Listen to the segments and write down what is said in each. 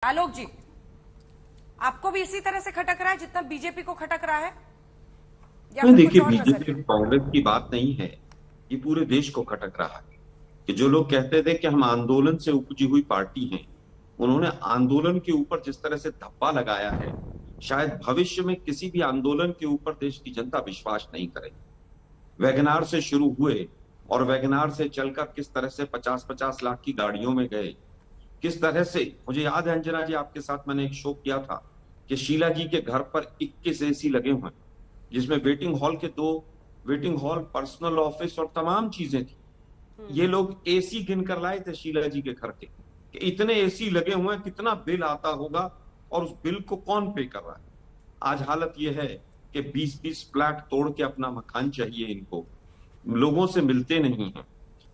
आलोक जी, आपको भी इसी तरह से खटक रहा है जितना बीजेपी को खटक रहा है, या नहीं, फिर कुछ देखिए, और नजर बीजेपी है? कांग्रेस की बात नहीं है। ये पूरे देश को खटक रहा है कि जो लोग कहते थे कि हम आंदोलन से उपजी हुई पार्टी हैं, उन्होंने आंदोलन के ऊपर जिस तरह से धब्बा लगाया है, शायद भविष्य में किसी भी आंदोलन के ऊपर देश की जनता विश्वास नहीं करेगी। वैगनार से शुरू हुए और वैगनार से चलकर किस तरह से 50-50 लाख की गाड़ियों में गए, किस तरह से, मुझे याद है अंजना जी, आपके साथ मैंने एक शो किया था कि शीला जी के घर पर 21 एसी लगे हुए हैं, जिसमें वेटिंग हॉल के 2 वेटिंग हॉल, पर्सनल ऑफिस और तमाम चीजें थी। ये लोग एसी गिन कर लाए थे शीला जी के घर के कि इतने एसी लगे हुए हैं, कितना बिल आता होगा और उस बिल को कौन पे कर रहा है। आज हालत यह है कि 20-20 फ्लैट तोड़ के अपना मकान चाहिए इनको, लोगों से मिलते नहीं हैं।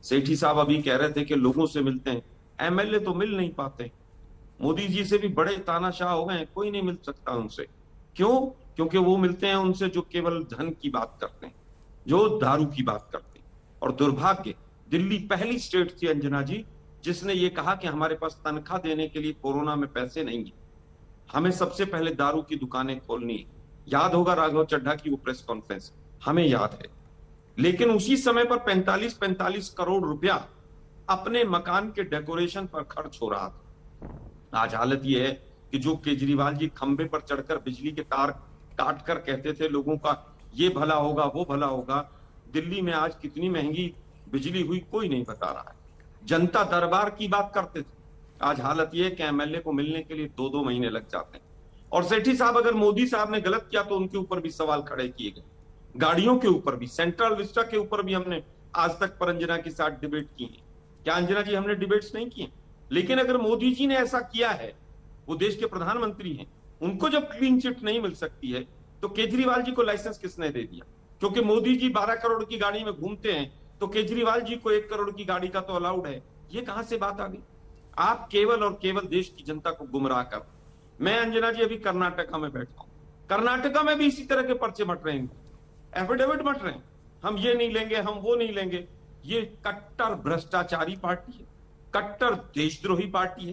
सेठी साहब अभी कह रहे थे कि लोगों से मिलते हैं, एमएलए तो मिल नहीं पाते। मोदी जी से भी बड़े तानाशाह हो गए, कोई नहीं मिल सकता उनसे। क्यों? क्योंकि वो मिलते हैं उनसे जो केवल धन की बात करते हैं, जो दारू की बात करते हैं। और दुर्भाग्य, दिल्ली पहली स्टेट थी अंजना जी जिसने ये कहा कि हमारे पास तनख्वाह देने के लिए कोरोना में पैसे नहीं है, हमें सबसे पहले दारू की दुकानें खोलनी है। याद होगा राघव चड्ढा की वो प्रेस कॉन्फ्रेंस, हमें याद है। लेकिन उसी समय पर 45-45 करोड़ रुपया अपने मकान के डेकोरेशन पर खर्च हो रहा था। आज हालत यह है कि जो केजरीवाल जी खंबे पर चढ़कर बिजली के तार काट कर कहते थे लोगों का ये भला होगा वो भला होगा, दिल्ली में आज कितनी महंगी बिजली हुई कोई नहीं बता रहा है। जनता दरबार की बात करते थे, आज हालत यह है कि एमएलए को मिलने के लिए 2-2 महीने लग जाते हैं। और सेठी साहब, अगर मोदी साहब ने गलत किया तो उनके ऊपर भी सवाल खड़े किए गए, गाड़ियों के ऊपर भी, सेंट्रल विस्टा के ऊपर भी हमने आज तक पर अंजना के साथ डिबेट की है। क्या अंजना जी, हमने डिबेट्स नहीं किए? लेकिन अगर मोदी जी ने ऐसा किया है, वो देश के प्रधानमंत्री हैं, उनको जब क्लीन चिट नहीं मिल सकती है तो केजरीवाल जी को लाइसेंस किसने दे दिया? क्योंकि मोदी जी 12 करोड़ की गाड़ी में घूमते हैं तो केजरीवाल जी को 1 करोड़ की गाड़ी का तो अलाउड है। ये कहां से बात आ गई? आप केवल और केवल देश की जनता को गुमराह कर। मैं अंजना जी अभी कर्नाटका में बैठा हूं, कर्नाटका में भी इसी तरह के पर्चे मट रहे हैं, एफिडेविट मट रहे हैं, हम ये नहीं लेंगे, हम वो नहीं लेंगे। ये कट्टर भ्रष्टाचारी पार्टी है, कट्टर देशद्रोही पार्टी है,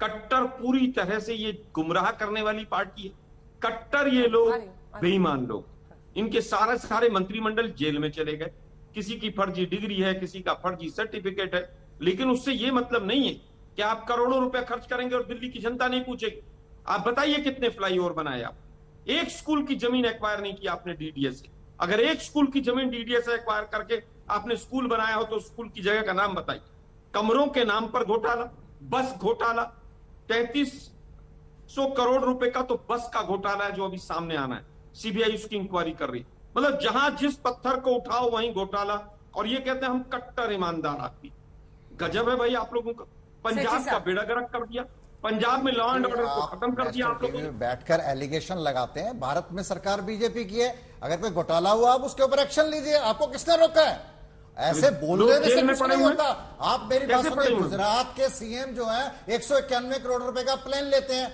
कट्टर पूरी तरह से ये गुमराह करने वाली पार्टी है, कट्टर ये लोग बेईमान लोग। इनके सारे सारे मंत्रिमंडल जेल में चले गए, किसी की फर्जी डिग्री है, किसी का फर्जी सर्टिफिकेट है, लेकिन उससे ये मतलब नहीं है कि आप करोड़ों रुपए खर्च करेंगे और दिल्ली की जनता नहीं पूछेगी। आप बताइए कितने फ्लाईओवर बनाए आप? एक स्कूल की जमीन एक्वायर नहीं की आपने डीडीएस से। अगर एक स्कूल की जमीन डीडीएस से एक्वायर करके आपने स्कूल बनाया हो तो स्कूल की जगह का नाम बताइए। कमरों के नाम पर घोटाला, बस घोटाला, 3300 करोड़ रुपए का तो बस का घोटाला है जो अभी सामने आना है, सीबीआई उसकी इंक्वायरी कर रही है। मतलब जहां जिस पत्थर को उठाओ वहीं घोटाला, और ये कहते हैं हम कट्टर ईमानदार आदमी। गजब है भाई आप लोगों का। पंजाब का बेड़ा गर्क कर दिया, पंजाब में लॉ एंड ऑर्डर को खत्म कर दिया आप लोगों ने। बैठकर एलिगेशन लगाते हैं भारत में सरकार बीजेपी की है, अगर कोई घोटाला हुआ आप उसके ऊपर एक्शन लीजिए, आपको किसने रोका है? ऐसे बोलने से कुछ नहीं होता। आप मेरी बात सुनिए, गुजरात के सीएम जो है 191 करोड़ रुपए का प्लेन लेते हैं,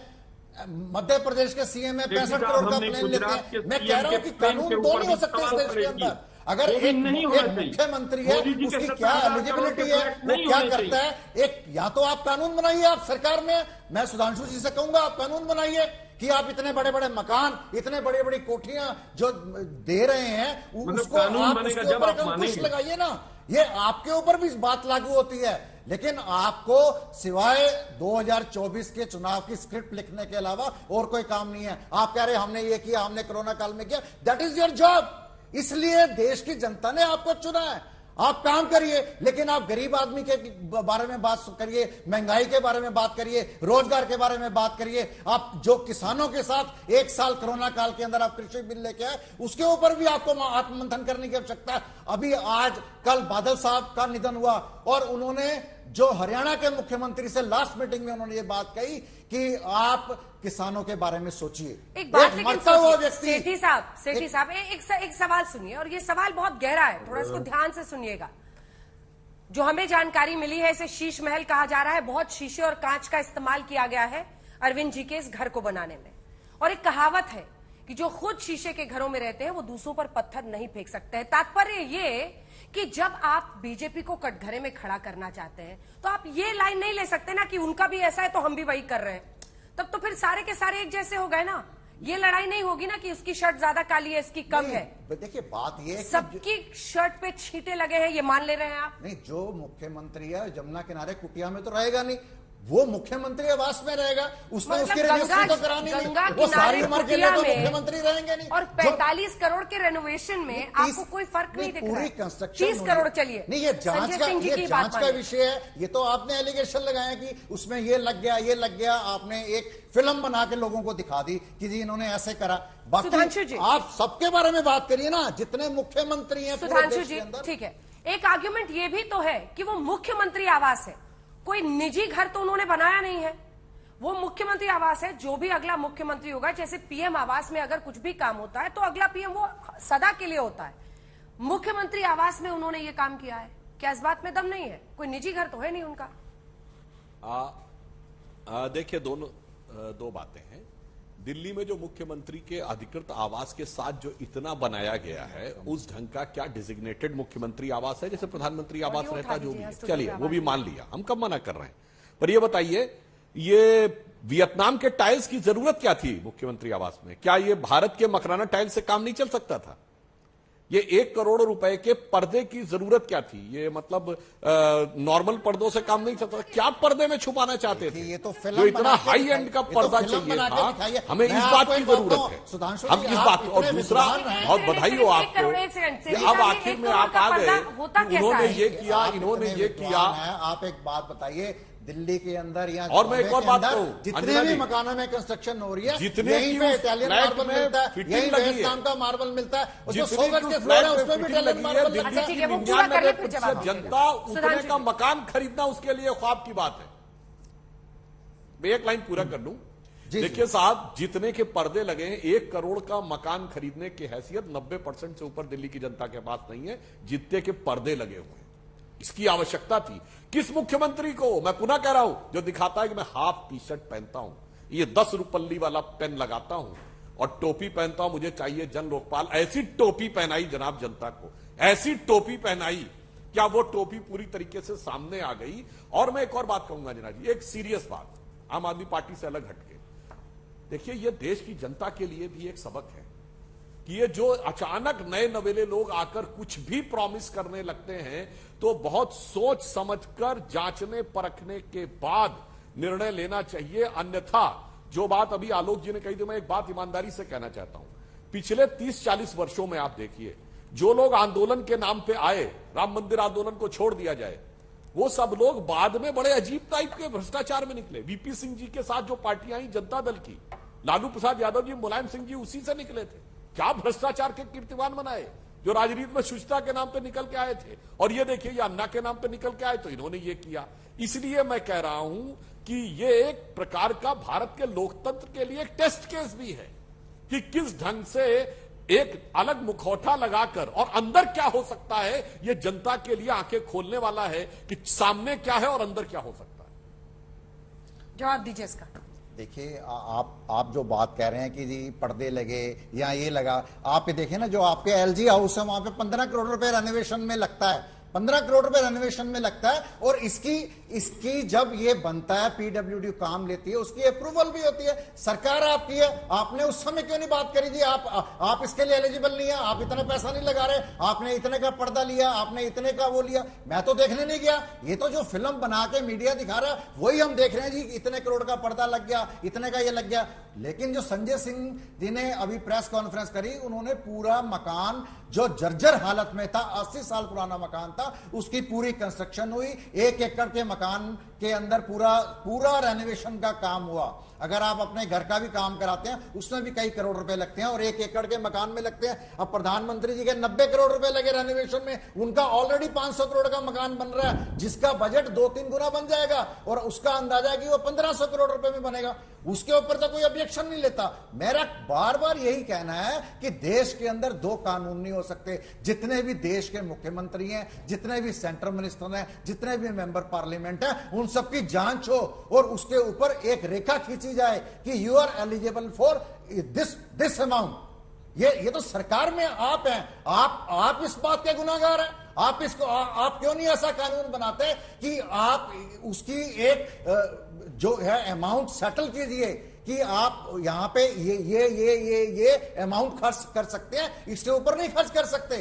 मध्य प्रदेश के सीएम है 65 करोड़ का प्लेन लेते हैं। मैं कह रहा हूं कि कानून दो नहीं हो सकते इस देश के अंदर। अगर एक मुख्यमंत्री है उसकी क्या एलिजिबिलिटी है, वो क्या करता है, एक या तो आप कानून बनाइए, आप सरकार में, मैं सुधांशु जी से कहूंगा आप कानून बनाइए कि आप इतने बड़े बड़े मकान, इतने बड़ी बड़ी कोठियां जो दे रहे हैं उसको आप उसके ऊपर अंकुश लगाइए ना। ये आपके ऊपर भी बात लागू होती है, लेकिन आपको सिवाय 2024 के चुनाव की स्क्रिप्ट लिखने के अलावा और कोई काम नहीं है। आप कह रहे हमने ये किया, हमने कोरोना काल में किया, दैट इज योर जॉब। इसलिए देश की जनता ने आपको चुना है, आप काम करिए। लेकिन आप गरीब आदमी के बारे में बात करिए, महंगाई के बारे में बात करिए, रोजगार के बारे में बात करिए। आप जो किसानों के साथ 1 साल कोरोना काल के अंदर आप कृषि बिल लेके आए, उसके ऊपर भी आपको आत्ममंथन करने की आवश्यकता है। अभी आज कल बादल साहब का निधन हुआ और उन्होंने जो हरियाणा के मुख्यमंत्री से लास्ट मीटिंग में उन्होंने ये बात कही कि आप किसानों के बारे में सोचिए। एक बात मरता हुआ व्यक्ति। सेठी साहब एक सवाल सुनिए, और ये सवाल बहुत गहरा है, थोड़ा इसको ध्यान से सुनिएगा। जो हमें जानकारी मिली है, इसे शीश महल कहा जा रहा है। बहुत शीशे और कांच का इस्तेमाल किया गया है अरविंद जी के इस घर को बनाने में। और एक कहावत है कि जो खुद शीशे के घरों में रहते हैं वो दूसरों पर पत्थर नहीं फेंक सकते हैं। तात्पर्य ये कि जब आप बीजेपी को कटघरे में खड़ा करना चाहते हैं तो आप ये लाइन नहीं ले सकते ना कि उनका भी ऐसा है तो हम भी वही कर रहे हैं। तब तो फिर सारे के सारे एक जैसे हो गए ना। ये लड़ाई नहीं होगी ना कि उसकी शर्ट ज्यादा काली है, इसकी कम है। देखिए बात ये है कि सबकी शर्ट पे छींटे लगे हैं, ये मान ले रहे हैं आप? नहीं, जो मुख्यमंत्री है जमुना किनारे कुटिया में तो रहेगा नहीं, वो मुख्यमंत्री आवास में रहेगा, उसमें मतलब उसकी रजिस्ट्री तो करानी नहीं, वो सारी उम्र के लिए तो मुख्यमंत्री रहेंगे नहीं। और 45 करोड़ के रेनोवेशन में आपको कोई फर्क नहीं दिख रहा है। पूरी कंस्ट्रक्शन 30 करोड़ चलिए नहीं, ये जांच का विषय है। ये तो आपने एलिगेशन लगाया कि उसमें ये लग गया, आपने एक फिल्म बना के लोगों को दिखा दी कि जी इन्होंने ऐसे करा। सुधांशु जी, आप सबके बारे में बात करिए ना, जितने मुख्यमंत्री हैं सुधांशु जी, ठीक है। एक आर्ग्यूमेंट ये भी तो है कि वो मुख्यमंत्री आवास है, कोई निजी घर तो उन्होंने बनाया नहीं है, वो मुख्यमंत्री आवास है। जो भी अगला मुख्यमंत्री होगा, जैसे पीएम आवास में अगर कुछ भी काम होता है तो अगला पीएम वो सदा के लिए होता है। मुख्यमंत्री आवास में उन्होंने ये काम किया है, क्या इस बात में दम नहीं है? कोई निजी घर तो है नहीं उनका। देखिए, दो बातें हैं। दिल्ली में जो मुख्यमंत्री के अधिकृत आवास के साथ जो इतना बनाया गया है, उस ढंग का क्या डिजिग्नेटेड मुख्यमंत्री आवास है? जैसे प्रधानमंत्री आवास रहता, जो भी है, चलिए वो भी मान लिया, हम कब मना कर रहे हैं। पर ये बताइए, ये वियतनाम के टाइल्स की जरूरत क्या थी मुख्यमंत्री आवास में? क्या ये भारत के मकराना टाइल्स से काम नहीं चल सकता था? ये 1 करोड़ रुपए के पर्दे की जरूरत क्या थी? ये मतलब नॉर्मल पर्दों से काम नहीं चलता। क्या पर्दे में छुपाना चाहते थे? ये तो जो इतना हाई एंड का पर्दा चाहिए था, हमें इस बात की जरूरत है। हम इस बात, और दूसरा, बहुत बधाई हो आपको, अब आखिर में आप आ गए, उन्होंने ये किया, इन्होंने ये किया। आप एक बात बताइए, दिल्ली के अंदर या और मैं एक और बात कहूं, जितने भी मकानों में कंस्ट्रक्शन हो रही है, जितने यहीं पे इटालियन मार्बल मिलता है, यहीं वियतनाम का मार्बल मिलता है, और जो 100 गज के फ्लोर है उसमें भी इटालियन मार्बल मिलता है। जनता उतने का मकान खरीदना उसके लिए ख्वाब की बात है। मैं एक लाइन पूरा कर लूं। देखिए साहब, जितने के पर्दे लगे हैं, 1 करोड़ का मकान खरीदने की हैसियत 90% से ऊपर दिल्ली की जनता के पास नहीं है, जितने के पर्दे लगे हुए हैं। इसकी आवश्यकता थी किस मुख्यमंत्री को? मैं पुनः कह रहा हूं, जो दिखाता है कि मैं हाफ टी शर्ट पहनता हूं, ये 10 रुपल्ली वाला पेन लगाता हूं और टोपी पहनता हूं, मुझे चाहिए जन लोकपाल। ऐसी टोपी पहनाई जनाब जनता को, ऐसी टोपी पहनाई, क्या वो टोपी पूरी तरीके से सामने आ गई? और मैं एक और बात कहूंगा जनाब जी, एक सीरियस बात, आम आदमी पार्टी से अलग हटके देखिए, ये देश की जनता के लिए भी एक सबक है कि ये जो अचानक नए नवेले लोग आकर कुछ भी प्रॉमिस करने लगते हैं, तो बहुत सोच समझकर, जांचने परखने के बाद निर्णय लेना चाहिए। अन्यथा जो बात अभी आलोक जी ने कही थी, मैं एक बात ईमानदारी से कहना चाहता हूं। पिछले 30-40 वर्षों में आप देखिए, जो लोग आंदोलन के नाम पे आए, राम मंदिर आंदोलन को छोड़ दिया जाए, वो सब लोग बाद में बड़े अजीब टाइप के भ्रष्टाचार में निकले। वीपी सिंह जी के साथ जो पार्टियां आई जनता दल की, लालू प्रसाद यादव जी, मुलायम सिंह जी, उसी से निकले थे। क्या भ्रष्टाचार के कीर्तिमान बनाए, जो राजनीति में शुचिता के नाम पे निकल के आए थे। और ये देखिए, ये अन्ना के नाम पे निकल के आए, तो इन्होंने ये किया। इसलिए मैं कह रहा हूं कि ये एक प्रकार का भारत के लोकतंत्र के लिए एक टेस्ट केस भी है कि किस ढंग से एक अलग मुखौटा लगाकर, और अंदर क्या हो सकता है, ये जनता के लिए आंखें खोलने वाला है कि सामने क्या है और अंदर क्या हो सकता है। जवाब दीजिए इसका। देखिए, आप जो बात कह रहे हैं कि जी पर्दे लगे या ये लगा, आप ये देखें ना, जो आपके एलजी हाउस है वहां पे 15 करोड़ रुपए रेनोवेशन में लगता है, 15 करोड़ रुपए रेनोवेशन में लगता है। और इसकी जब ये बनता है, पीडब्ल्यूडी काम लेती है, उसकी अप्रूवल भी होती है, सरकार आपकी है। आपने उस समय क्यों नहीं बात करी जी आप इसके लिए एलिजिबल नहीं है, आप इतना पैसा नहीं लगा रहे, आपने इतने का पर्दा लिया, आपने इतने का वो लिया। मैं तो देखने नहीं गया, ये तो जो फिल्म बना के मीडिया दिखा रहा है वही हम देख रहे हैं जी, इतने करोड़ का पर्दा लग गया, इतने का ये लग गया। लेकिन जो संजय सिंह जी ने अभी प्रेस कॉन्फ्रेंस करी, उन्होंने पूरा मकान जो जर्जर हालत में था, 80 साल पुराना मकान था, उसकी पूरी कंस्ट्रक्शन हुई। 1 एकड़ के मकान के अंदर पूरा रेनोवेशन का काम हुआ। अगर आप अपने घर का भी काम कराते हैं, उसमें भी कई करोड़ रुपए लगते हैं, और 1 एकड़ के मकान में लगते हैं। अब प्रधानमंत्री जी के 90 करोड़ रुपए लगे रेनोवेशन में, उनका ऑलरेडी 500 करोड़ का मकान बन रहा है, जिसका बजट 2-3 गुना बन जाएगा, और उसका अंदाजा है कि वो 1500 करोड़ रुपए में बनेगा। उसके ऊपर तो कोई ऑब्जेक्शन नहीं लेता। मेरा बार बार यही कहना है कि देश के अंदर 2 कानून नहीं हो सकते। जितने भी देश के मुख्यमंत्री हैं, जितने भी सेंट्रल मिनिस्टर हैं, जितने भी मेंबर पार्लियामेंट हैं, उन सबकी जांच हो और उसके ऊपर एक रेखा खींची जाए कि you are eligible for this amount. ये तो सरकार में आप हैं, आप इस बात के गुनाहगार हैं। आप इसको आप क्यों नहीं ऐसा कानून बनाते कि आप उसकी एक जो है अमाउंट सेटल कीजिए कि आप यहां पे ये अमाउंट खर्च कर सकते हैं, इसके ऊपर नहीं खर्च कर सकते।